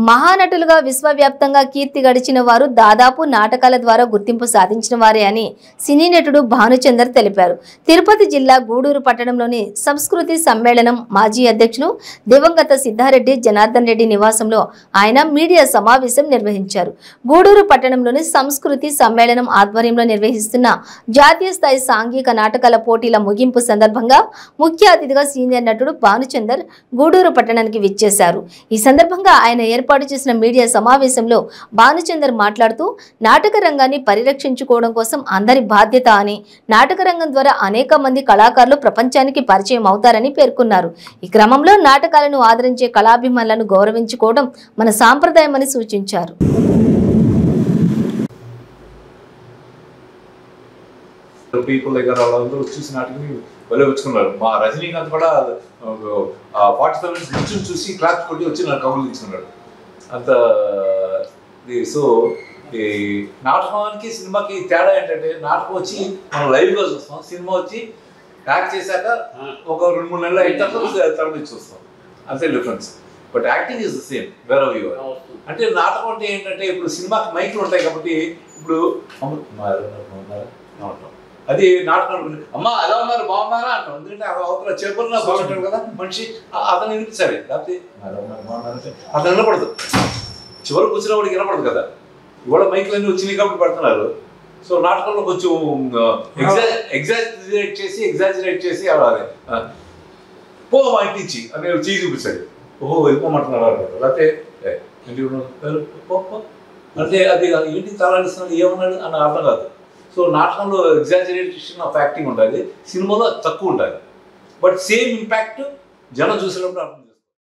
మహానటులుగా విశ్వవ్యాప్తంగా కీర్తి గడిచిన వారు దాదాపు నాటకాల ద్వారా గుర్తింపు సాధించిన వారే అని సినీ నటుడు భానుచందర్ తెలిపారు. తిరుపతి జిల్లా గూడూరు పట్టణంలోని సంస్కృతి సమ్మేళనం మాజీ అధ్యక్షులు దివంగత సిద్ధారెడ్డి జనార్దన్ రెడ్డి నివాసంలో ఆయన మీడియా సమావేశం నిర్వహించారు. గూడూరు పట్టణంలోని సంస్కృతి సమ్మేళనం ఆధ్వర్యంలో నిర్వహిస్తున్న జాతీయ స్థాయి సాంఘిక నాటకాల పోటీల ముగింపు సందర్భంగా ముఖ్య అతిథిగా సీనియర్ నటుడు భానుచందర్ గూడూరు పట్టణానికి విచ్చేశారు. ఈ సందర్భంగా ఆయన ఏర్పాటు చేసిన మీడియా సమావేశంలో భానుచందర్ మాట్లాడుతూ నాటక రంగాన్ని పరిరక్షించుకోవడం కోసం అందరి బాధ్యత అని, నాటక రంగం ద్వారా అనేక మంది కళాకారులు ప్రపంచానికి పరిచయం అవుతారని పేర్కొన్నారు. ఈ క్రమంలో నాటకాలను ఆదరించే కళాభిమానులను గౌరవించుకోవడం మన సాంప్రదాయమని సూచించారు. మా రజనీకాంత్ కూడా 45 minutes నుంచి చూసి క్లాస్ కొట్టి వచ్చి నాకు కబుర్లు ఇచ్చుకున్నాడు. అంత సో ఈ నాటకానికి సినిమాకి తేడా ఏంటంటే, నాటకం వచ్చి మనం లైవ్గా చూస్తాం, సినిమా వచ్చి యాక్ట్ చేశాక ఒక 2-3 నెలలు అయిన తర్వాత తరబడి చూస్తాం, అంతే difference. But acting is the same wherever you are. అంటే నాటకం అంటే ఏంటంటే, ఇప్పుడు సినిమాకి మైక్లు ఉంటాయి కాబట్టి ఇప్పుడు అది నాటకం అమ్మ ఎలా ఉన్నారు బాగున్నారా అంటాం, ఎందుకంటే అవతల చేపల్లో బాగుంటాడు కదా మనిషి, అతను వినిపించాలి, లేకపోతే అతను వినపడదు, చివరికి కూర్చున్నవాడికి వినపడదు కదా. ఇవాళ మైకులన్నీ వచ్చినాయి కాబట్టి పడుతున్నారు. సో నాటకంలో కొంచెం ఎగ్జాజరేట్ చేసి అవ్వాలి, పో మా ఇంటి నుంచి అని చేయి చూపించాలి, ఓహో వెళ్ళిపోమంటున్నారు అంటారు, లేకపోతే అంటే అది ఏంటి తలాడిస్తున్నాడు ఏమన్నాడు అని అర్థం కాదు. సో నాటకంలో ఎగ్జాజరేషన్ ఆఫ్ యాక్టింగ్ ఉంటుంది, సినిమాలో తక్కువ ఉంటుంది, బట్ సేమ్ ఇంపాక్ట్ జనం చూసినప్పుడు అర్థం.